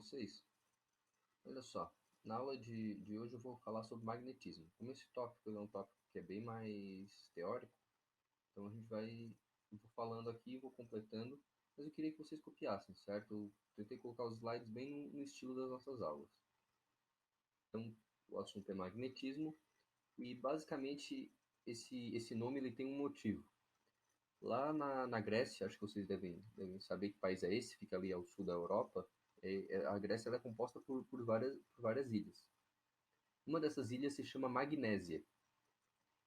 vocês? Olha só, na aula de hoje eu vou falar sobre magnetismo. Como esse tópico é um tópico que é bem mais teórico, então a gente vai, eu vou falando aqui, vou completando, mas eu queria que vocês copiassem, certo? Eu tentei colocar os slides bem no estilo das nossas aulas. Então, o assunto é magnetismo e basicamente esse nome ele tem um motivo. Lá na Grécia, acho que vocês devem saber que país é esse, fica ali ao sul da Europa. A Grécia ela é composta por várias ilhas. Uma dessas ilhas se chama Magnésia.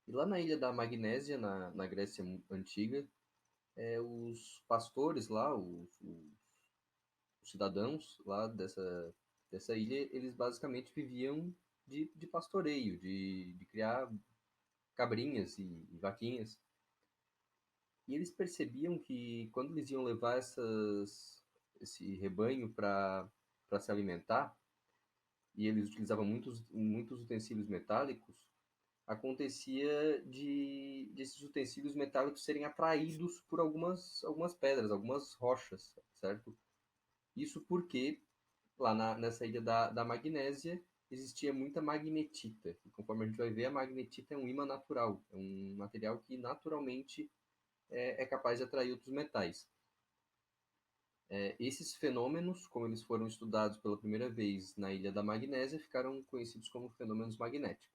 E lá na ilha da Magnésia, na Grécia Antiga, os pastores lá, os cidadãos lá dessa ilha, eles basicamente viviam de pastoreio, de criar cabrinhas e vaquinhas. E eles percebiam que quando eles iam levar esse rebanho para se alimentar, e eles utilizavam muitos utensílios metálicos, acontecia de esses utensílios metálicos serem atraídos por algumas pedras, algumas rochas, certo? Isso porque lá nessa ilha da Magnésia existia muita magnetita. E conforme a gente vai ver, a magnetita é um ímã natural, é um material que naturalmente é capaz de atrair outros metais. Esses fenômenos, como eles foram estudados pela primeira vez na ilha da Magnésia, ficaram conhecidos como fenômenos magnéticos.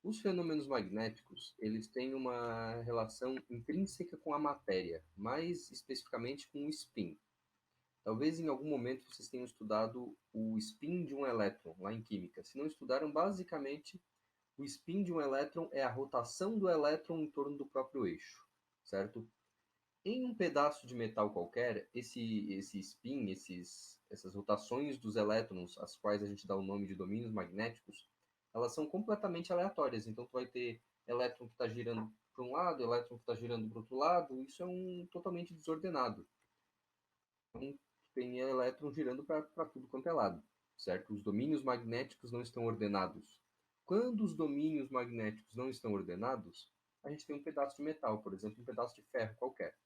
Os fenômenos magnéticos, eles têm uma relação intrínseca com a matéria, mais especificamente com o spin. Talvez em algum momento vocês tenham estudado o spin de um elétron, lá em química. Se não estudaram, basicamente, o spin de um elétron é a rotação do elétron em torno do próprio eixo, certo? Em um pedaço de metal qualquer, esse spin, essas rotações dos elétrons, as quais a gente dá o nome de domínios magnéticos, elas são completamente aleatórias. Então, tu vai ter elétron que está girando para um lado, elétron que está girando para o outro lado. Isso é totalmente desordenado. Então, tem elétron girando para tudo quanto é lado, certo? Os domínios magnéticos não estão ordenados. Quando os domínios magnéticos não estão ordenados, a gente tem um pedaço de metal, por exemplo, um pedaço de ferro qualquer.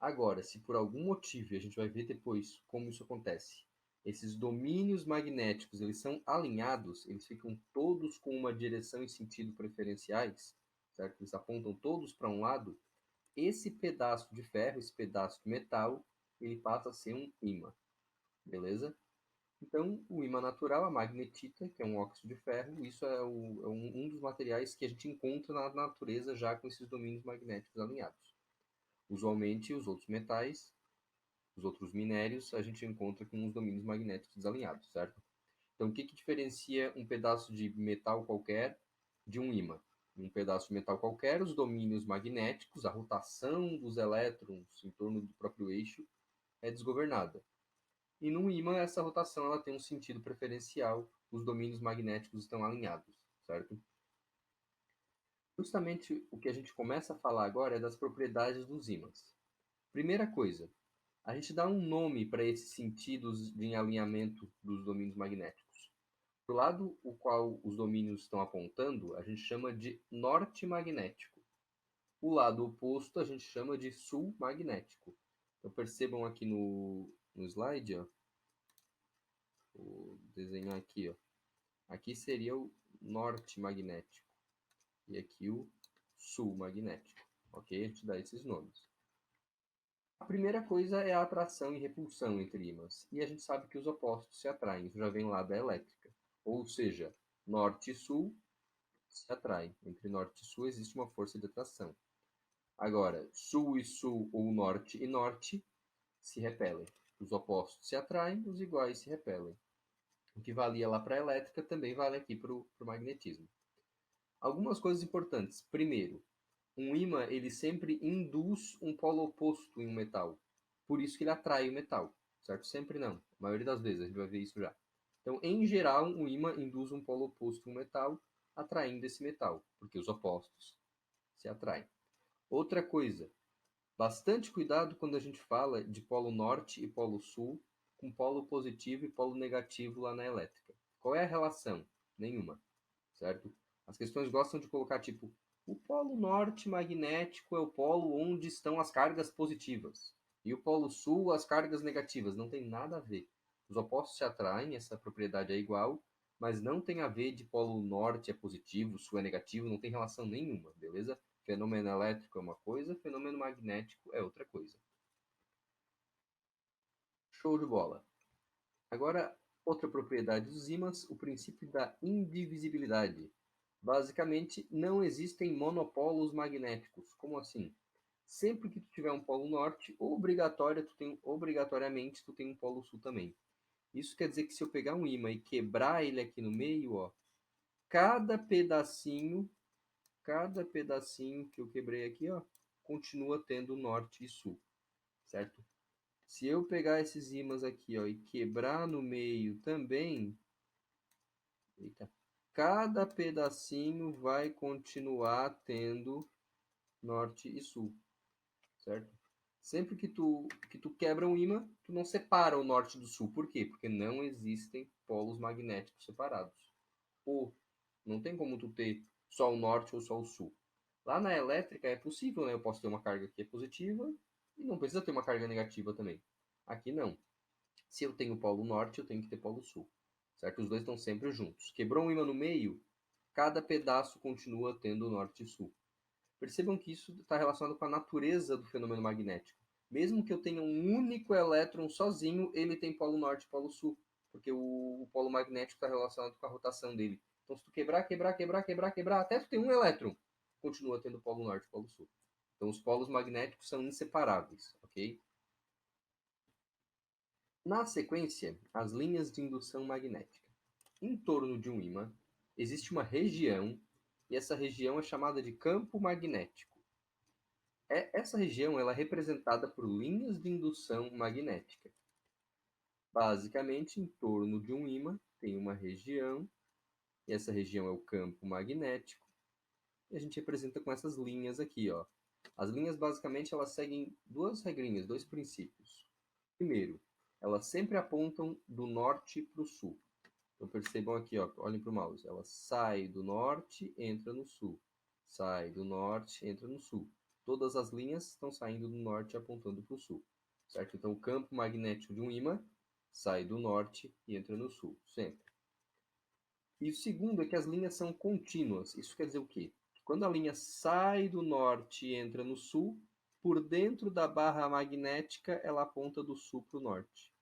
Agora, se por algum motivo, e a gente vai ver depois como isso acontece, esses domínios magnéticos eles são alinhados, eles ficam todos com uma direção e sentido preferenciais, certo? Eles apontam todos para um lado, esse pedaço de ferro, esse pedaço de metal, ele passa a ser um ímã, beleza? Então, o ímã natural, a magnetita, que é um óxido de ferro, isso é um dos materiais que a gente encontra na natureza já com esses domínios magnéticos alinhados. Usualmente, os outros metais, os outros minérios, a gente encontra com os domínios magnéticos desalinhados, certo? Então, o que diferencia um pedaço de metal qualquer de um ímã? Um pedaço de metal qualquer, os domínios magnéticos, a rotação dos elétrons em torno do próprio eixo é desgovernada. E num ímã, essa rotação ela tem um sentido preferencial, os domínios magnéticos estão alinhados, certo? Justamente o que a gente começa a falar agora é das propriedades dos ímãs. Primeira coisa, a gente dá um nome para esses sentidos de alinhamento dos domínios magnéticos. Do lado o qual os domínios estão apontando, a gente chama de norte magnético. O lado oposto a gente chama de sul magnético. Então percebam aqui no slide, ó, vou desenhar aqui, ó. Aqui seria o norte magnético e aqui o sul magnético, ok? A gente dá esses nomes. A primeira coisa é a atração e repulsão entre ímãs, e a gente sabe que os opostos se atraem, isso já vem lá da elétrica. Ou seja, norte e sul se atraem. Entre norte e sul existe uma força de atração. Agora, sul e sul ou norte e norte se repelem. Os opostos se atraem, os iguais se repelem. O que valia lá para a elétrica também vale aqui para o magnetismo. Algumas coisas importantes. Primeiro, um ímã ele sempre induz um polo oposto em um metal. Por isso que ele atrai o metal, certo? Sempre não. A maioria das vezes a gente vai ver isso já. Então, em geral, um ímã induz um polo oposto em um metal, atraindo esse metal, porque os opostos se atraem. Outra coisa, bastante cuidado quando a gente fala de polo norte e polo sul, com polo positivo e polo negativo lá na elétrica. Qual é a relação? Nenhuma, certo? As questões gostam de colocar tipo, o polo norte magnético é o polo onde estão as cargas positivas. E o polo sul, as cargas negativas, não tem nada a ver. Os opostos se atraem, essa propriedade é igual, mas não tem a ver de polo norte é positivo, sul é negativo, não tem relação nenhuma, beleza? Fenômeno elétrico é uma coisa, fenômeno magnético é outra coisa. Show de bola. Agora, outra propriedade dos ímãs, o princípio da indivisibilidade. Basicamente, não existem monopolos magnéticos. Como assim? Sempre que tu tiver um polo norte, obrigatoriamente tu tem um polo sul também. Isso quer dizer que se eu pegar um ímã e quebrar ele aqui no meio, ó, cada pedacinho que eu quebrei aqui, ó, continua tendo norte e sul, certo? Se eu pegar esses ímãs aqui, ó, e quebrar no meio também, eita, cada pedacinho vai continuar tendo norte e sul, certo? Sempre que tu quebra um ímã, tu não separa o norte do sul. Por quê? Porque não existem polos magnéticos separados. Ou não tem como tu ter só o norte ou só o sul. Lá na elétrica é possível, né? Eu posso ter uma carga que é positiva e não precisa ter uma carga negativa também. Aqui não. Se eu tenho polo norte, eu tenho que ter polo sul. Certo? Os dois estão sempre juntos. Quebrou um ímã no meio, cada pedaço continua tendo norte e sul. Percebam que isso está relacionado com a natureza do fenômeno magnético. Mesmo que eu tenha um único elétron sozinho, ele tem polo norte e polo sul, porque o polo magnético está relacionado com a rotação dele. Então, se tu quebrar, até tu ter um elétron, continua tendo polo norte e polo sul. Então, os polos magnéticos são inseparáveis, ok? Na sequência, as linhas de indução magnética. Em torno de um ímã, existe uma região, e essa região é chamada de campo magnético. Essa região ela é representada por linhas de indução magnética. Basicamente, em torno de um ímã tem uma região, e essa região é o campo magnético, e a gente representa com essas linhas aqui, ó. As linhas basicamente elas seguem duas regrinhas, dois princípios. Primeiro, elas sempre apontam do norte para o sul. Então percebam aqui, ó, olhem para o mouse, ela sai do norte, entra no sul. Sai do norte, entra no sul. Todas as linhas estão saindo do norte apontando para o sul, certo? Então o campo magnético de um ímã sai do norte e entra no sul, sempre. E o segundo é que as linhas são contínuas. Isso quer dizer o quê? Quando a linha sai do norte e entra no sul, por dentro da barra magnética ela aponta do sul para o norte.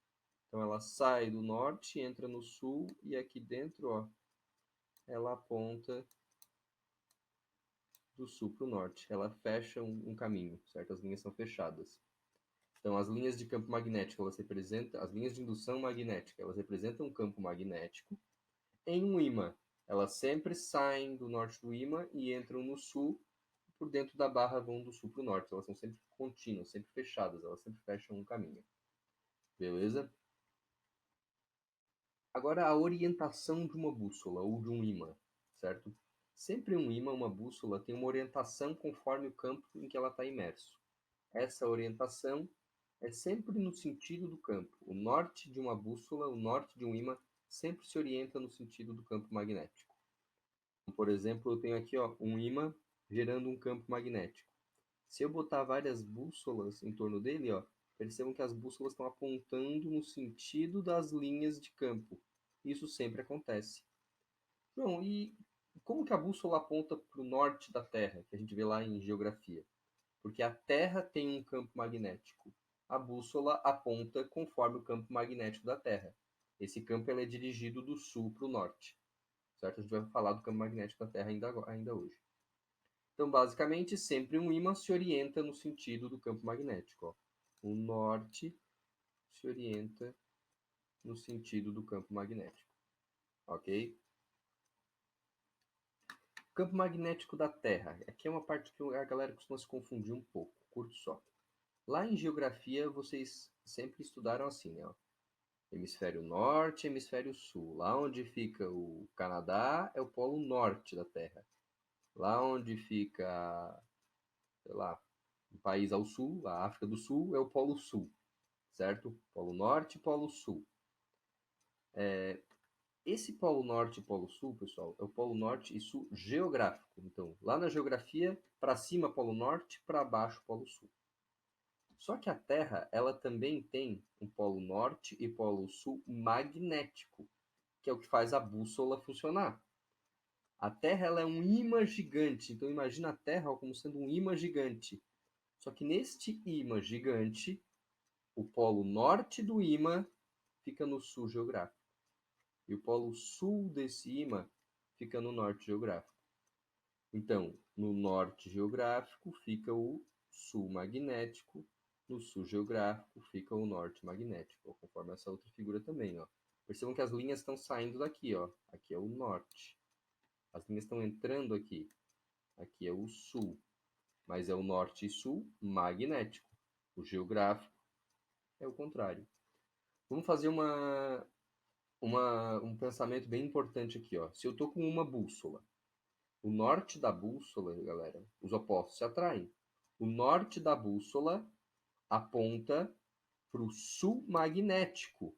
Então ela sai do norte, entra no sul e aqui dentro, ó, ela aponta do sul para o norte. Ela fecha um caminho, certo? As linhas são fechadas. Então as linhas de campo magnético, elas representam, as linhas de indução magnética, elas representam um campo magnético. Em um ímã, elas sempre saem do norte do ímã e entram no sul. Por dentro da barra vão do sul para o norte. Elas são sempre contínuas, sempre fechadas. Elas sempre fecham um caminho. Beleza? Agora, a orientação de uma bússola ou de um ímã, certo? Sempre um ímã, uma bússola, tem uma orientação conforme o campo em que ela está imerso. Essa orientação é sempre no sentido do campo. O norte de uma bússola, o norte de um ímã, sempre se orienta no sentido do campo magnético. Por exemplo, eu tenho aqui ó, um ímã gerando um campo magnético. Se eu botar várias bússolas em torno dele, ó, percebam que as bússolas estão apontando no sentido das linhas de campo. Isso sempre acontece. Bom, e como que a bússola aponta para o norte da Terra, que a gente vê lá em geografia? Porque a Terra tem um campo magnético. A bússola aponta conforme o campo magnético da Terra. Esse campo ele é dirigido do sul para o norte. Certo? A gente vai falar do campo magnético da Terra ainda hoje. Então, basicamente, sempre um ímã se orienta no sentido do campo magnético. Ó. O norte se orienta no sentido do campo magnético. Ok? Campo magnético da Terra. Aqui é uma parte que a galera costuma se confundir um pouco. Curto só. Lá em geografia, vocês sempre estudaram assim, né? Ó. Hemisfério norte, hemisfério sul. Lá onde fica o Canadá é o polo norte da Terra. Lá onde fica, sei lá, um país ao sul, a África do Sul, é o polo sul, certo? Polo norte e polo sul. Esse polo norte e polo sul, pessoal, é o polo norte e sul geográfico. Então, lá na geografia, para cima polo norte, para baixo polo sul. Só que a Terra, ela também tem um polo norte e polo sul magnético, que é o que faz a bússola funcionar. A Terra ela é um ímã gigante, então imagina a Terra como sendo um ímã gigante. Só que neste ímã gigante, o polo norte do ímã fica no sul geográfico. E o polo sul desse ímã fica no norte geográfico. Então, no norte geográfico fica o sul magnético, no sul geográfico fica o norte magnético, conforme essa outra figura também, ó. Percebam que as linhas estão saindo daqui, ó. Aqui é o norte. As linhas estão entrando aqui. Aqui é o sul. Mas é o norte e sul magnético. O geográfico é o contrário. Vamos fazer um pensamento bem importante aqui, ó. Se eu estou com uma bússola, o norte da bússola, galera, os opostos se atraem. O norte da bússola aponta para o sul magnético.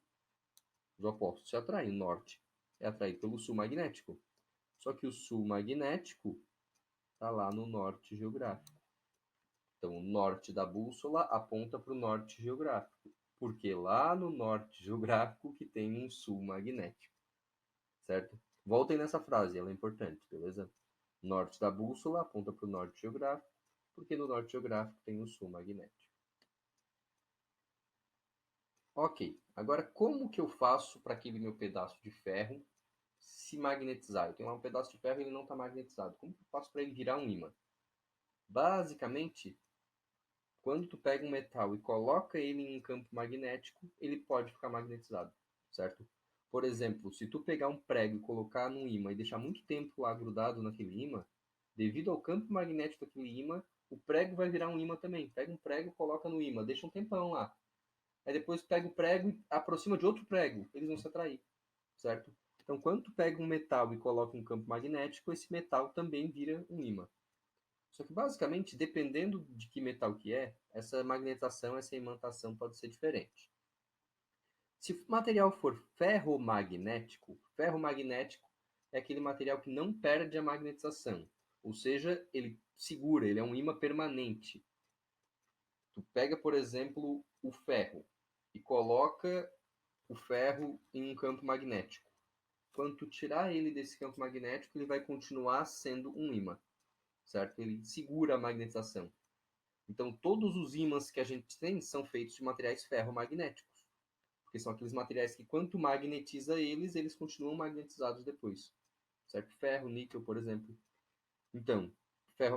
Os opostos se atraem. O norte é atraído pelo sul magnético. Só que o sul magnético está lá no norte geográfico. Então, o norte da bússola aponta para o norte geográfico, porque lá no norte geográfico que tem um sul magnético, certo? Voltem nessa frase, ela é importante, beleza? Norte da bússola aponta para o norte geográfico, porque no norte geográfico tem um sul magnético. Ok, agora como que eu faço para aquele meu pedaço de ferro se magnetizar? Eu tenho lá um pedaço de ferro e ele não está magnetizado. Como que eu faço para ele virar um ímã? Basicamente, quando tu pega um metal e coloca ele em um campo magnético, ele pode ficar magnetizado, certo? Por exemplo, se tu pegar um prego e colocar num ímã e deixar muito tempo lá grudado naquele ímã, devido ao campo magnético daquele ímã, o prego vai virar um ímã também. Pega um prego, coloca no ímã, deixa um tempão lá. Aí depois pega o prego e aproxima de outro prego, eles vão se atrair, certo? Então, quando tu pega um metal e coloca um campo magnético, esse metal também vira um ímã. Só que, basicamente, dependendo de que metal que é, essa magnetização, essa imantação pode ser diferente. Se o material for ferromagnético é aquele material que não perde a magnetização. Ou seja, ele segura, ele é um ímã permanente. Tu pega, por exemplo, o ferro e coloca o ferro em um campo magnético. Quando tu tirar ele desse campo magnético, ele vai continuar sendo um ímã, certo? Ele segura a magnetização. Então, todos os ímãs que a gente tem são feitos de materiais ferromagnéticos, porque são aqueles materiais que, quanto magnetiza eles, eles continuam magnetizados depois, certo? Ferro, níquel, por exemplo. Então,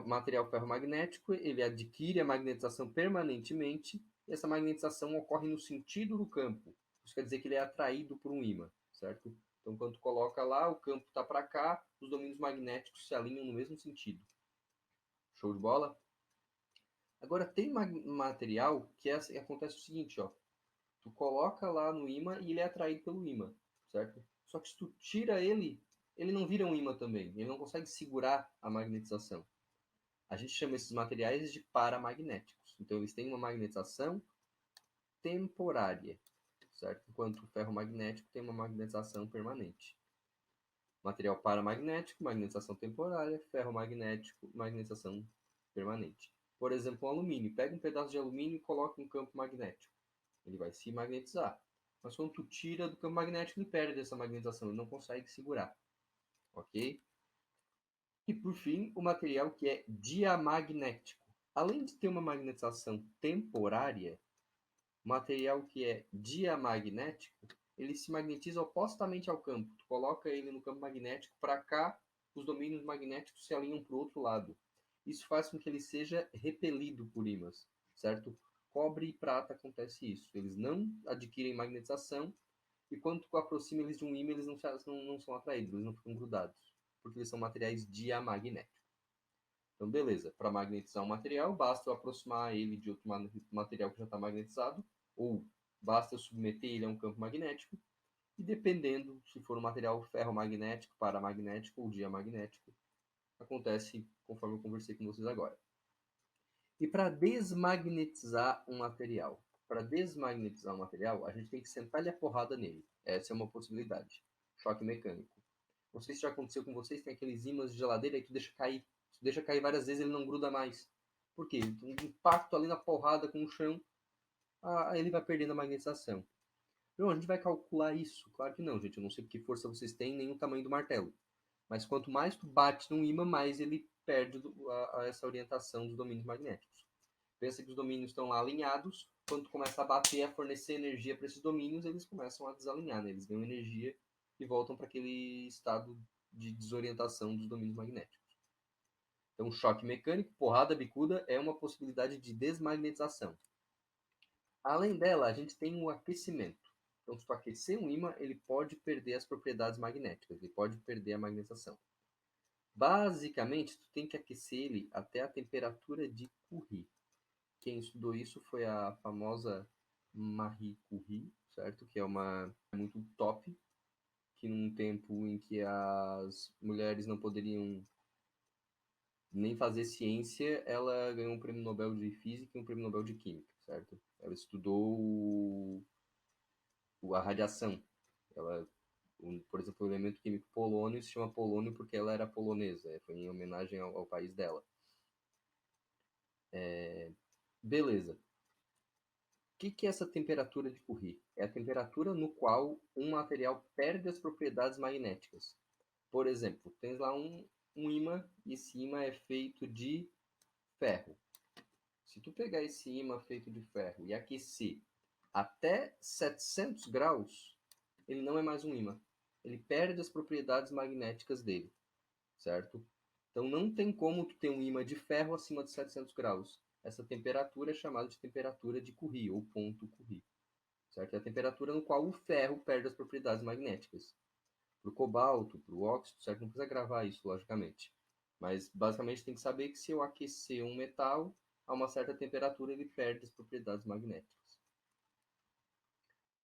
material ferromagnético, ele adquire a magnetização permanentemente, e essa magnetização ocorre no sentido do campo. Isso quer dizer que ele é atraído por um ímã, certo? Então, quando tu coloca lá, o campo está para cá, os domínios magnéticos se alinham no mesmo sentido. Show de bola? Agora, tem material que acontece o seguinte, ó. Tu coloca lá no ímã e ele é atraído pelo ímã, certo? Só que se tu tira ele, ele não vira um ímã também. Ele não consegue segurar a magnetização. A gente chama esses materiais de paramagnéticos. Então, eles têm uma magnetização temporária, certo? Enquanto o ferro magnético tem uma magnetização permanente. Material paramagnético, magnetização temporária. Ferro magnético, magnetização permanente. Por exemplo, o alumínio. Pega um pedaço de alumínio e coloca em um campo magnético. Ele vai se magnetizar. Mas quando tu tira do campo magnético, ele perde essa magnetização. Ele não consegue segurar. Ok? E por fim, o material que é diamagnético. Além de ter uma magnetização temporária, o material que é diamagnético, ele se magnetiza opostamente ao campo. Tu coloca ele no campo magnético, para cá, os domínios magnéticos se alinham para o outro lado. Isso faz com que ele seja repelido por ímãs, certo? Cobre e prata acontece isso. Eles não adquirem magnetização e quando tu aproxima eles de um ímã, eles não são atraídos, eles não ficam grudados, porque eles são materiais diamagnéticos. Então, beleza. Para magnetizar um material, basta eu aproximar ele de outro material que já está magnetizado, ou basta eu submeter ele a um campo magnético, e dependendo se for um material ferromagnético, paramagnético ou diamagnético, acontece conforme eu conversei com vocês agora. E para desmagnetizar um material? Para desmagnetizar um material, a gente tem que sentar-lhe a porrada nele. Essa é uma possibilidade. Choque mecânico. Não sei se já aconteceu com vocês, tem aqueles ímãs de geladeira que tu deixa cair. Se tu deixa cair várias vezes, ele não gruda mais. Por quê? Um impacto ali na porrada com o chão, ele vai perdendo a magnetização. Não, a gente vai calcular isso? Claro que não, gente. Eu não sei que força vocês têm, nem o tamanho do martelo. Mas quanto mais tu bate num ímã, mais ele perde essa orientação dos domínios magnéticos. Pensa que os domínios estão lá alinhados. Quando tu começa a bater, a fornecer energia para esses domínios, eles começam a desalinhar, né? Eles ganham energia e voltam para aquele estado de desorientação dos domínios magnéticos. Então, choque mecânico, porrada bicuda, é uma possibilidade de desmagnetização. Além dela, a gente tem o aquecimento. Então, se tu aquecer um ímã, ele pode perder as propriedades magnéticas, ele pode perder a magnetização. Basicamente, tu tem que aquecer ele até a temperatura de Curie. Quem estudou isso foi a famosa Marie Curie, certo? Que é uma muito top, que num tempo em que as mulheres não poderiam nem fazer ciência, ela ganhou um prêmio Nobel de Física e um prêmio Nobel de Química, certo? Ela estudou a radiação. Ela, por exemplo, o elemento químico polônio se chama polônio porque ela era polonesa, foi em homenagem ao país dela. Beleza. O que é essa temperatura de Curie? É a temperatura no qual um material perde as propriedades magnéticas. Por exemplo, tens lá um ímã e esse ímã é feito de ferro. Se tu pegar esse ímã feito de ferro e aquecer até 700 graus, ele não é mais um ímã. Ele perde as propriedades magnéticas dele, certo? Então não tem como tu ter um ímã de ferro acima de 700 graus. Essa temperatura é chamada de temperatura de Curie, ou ponto Curie. Certo? É a temperatura no qual o ferro perde as propriedades magnéticas. Para o cobalto, para o óxido, certo? Não precisa gravar isso, logicamente. Mas basicamente tem que saber que se eu aquecer um metal, a uma certa temperatura ele perde as propriedades magnéticas.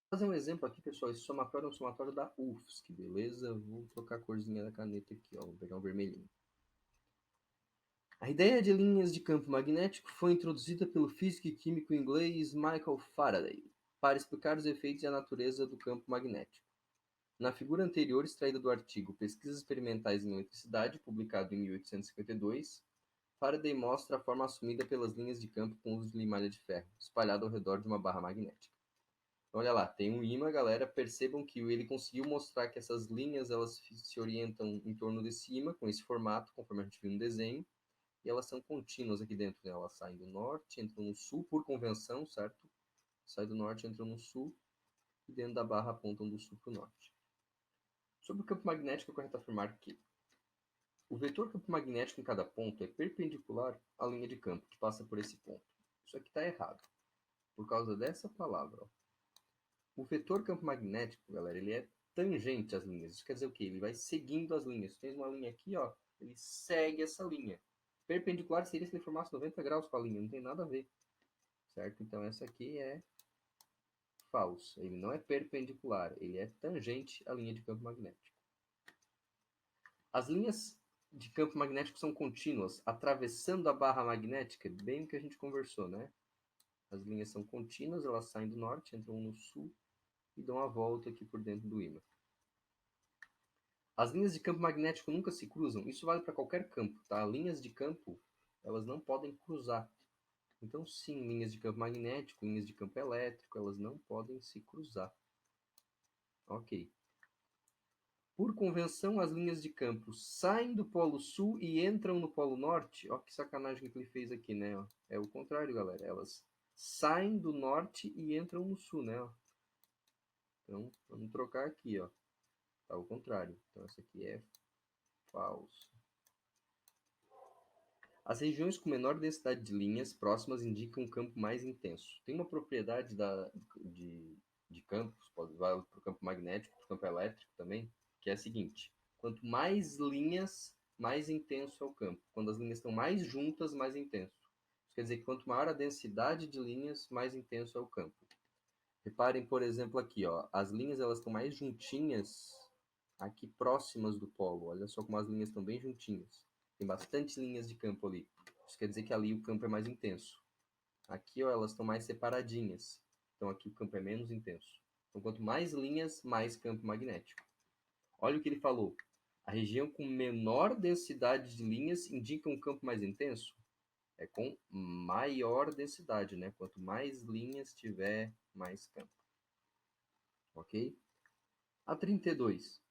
Vou fazer um exemplo aqui, pessoal. Esse somatório é um somatório da UFSC, beleza? Vou trocar a corzinha da caneta aqui, ó. Vou pegar um vermelhinho. A ideia de linhas de campo magnético foi introduzida pelo físico e químico inglês Michael Faraday para explicar os efeitos e a natureza do campo magnético. Na figura anterior, extraída do artigo Pesquisas Experimentais em Eletricidade, publicado em 1852, Faraday mostra a forma assumida pelas linhas de campo com uso de limalha de ferro, espalhada ao redor de uma barra magnética. Então, olha lá, tem um ímã, galera. Percebam que ele conseguiu mostrar que essas linhas elas se orientam em torno desse ímã, com esse formato, conforme a gente viu no desenho, e elas são contínuas aqui dentro, né? Elas saem do norte, entram no sul, por convenção, certo? Sai do norte, entram no sul, e dentro da barra apontam do sul para o norte. Sobre o campo magnético, é correto afirmar que o vetor campo magnético em cada ponto é perpendicular à linha de campo que passa por esse ponto. Isso aqui está errado, por causa dessa palavra. Ó. O vetor campo magnético, galera, ele é tangente às linhas. Isso quer dizer o quê? Ele vai seguindo as linhas. Tem uma linha aqui, ó, ele segue essa linha. Perpendicular seria se ele formasse 90 graus com a linha, não tem nada a ver. Certo? Então essa aqui é falso. Ele não é perpendicular, ele é tangente à linha de campo magnético. As linhas de campo magnético são contínuas, atravessando a barra magnética, bem o que a gente conversou, né? As linhas são contínuas, elas saem do norte, entram no sul e dão a volta aqui por dentro do ímã. As linhas de campo magnético nunca se cruzam. Isso vale para qualquer campo, tá? Linhas de campo, elas não podem cruzar. Então, sim, linhas de campo magnético, linhas de campo elétrico, elas não podem se cruzar. Ok. Por convenção, as linhas de campo saem do polo sul e entram no polo norte. Ó, que sacanagem que ele fez aqui, né? Ó, é o contrário, galera. Elas saem do norte e entram no sul, né? Ó. Então, vamos trocar aqui, ó. Tá o contrário. Então, essa aqui é falso. As regiões com menor densidade de linhas próximas indicam um campo mais intenso. Tem uma propriedade de campos, pode vai para o campo magnético, para o campo elétrico também, que é a seguinte: quanto mais linhas, mais intenso é o campo. Quando as linhas estão mais juntas, mais intenso. Isso quer dizer que quanto maior a densidade de linhas, mais intenso é o campo. Reparem, por exemplo, aqui, ó, as linhas elas estão mais juntinhas aqui próximas do polo. Olha só como as linhas estão bem juntinhas. Tem bastante linhas de campo ali. Isso quer dizer que ali o campo é mais intenso. Aqui, ó, elas estão mais separadinhas. Então aqui o campo é menos intenso. Então quanto mais linhas, mais campo magnético. Olha o que ele falou. A região com menor densidade de linhas indica um campo mais intenso. É com maior densidade, né? Quanto mais linhas tiver, mais campo. Ok? A 32.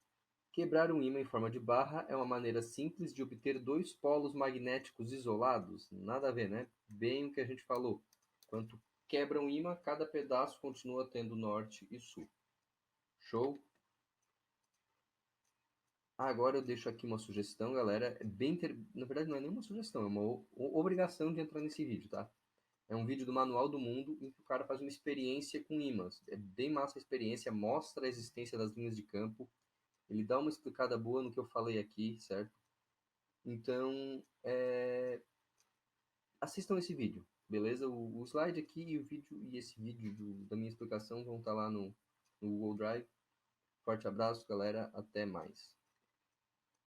Quebrar um ímã em forma de barra é uma maneira simples de obter dois polos magnéticos isolados. Nada a ver, né? Bem o que a gente falou. Quanto quebra um ímã, cada pedaço continua tendo norte e sul. Show? Agora eu deixo aqui uma sugestão, galera. Na verdade, não é nenhuma sugestão, é uma obrigação de entrar nesse vídeo, tá? É um vídeo do Manual do Mundo em que o cara faz uma experiência com ímãs. É bem massa a experiência, mostra a existência das linhas de campo. Ele dá uma explicada boa no que eu falei aqui, certo? Então, assistam esse vídeo, beleza? O slide aqui e o vídeo e esse vídeo da minha explicação vão estar lá no Google Drive. Forte abraço, galera. Até mais.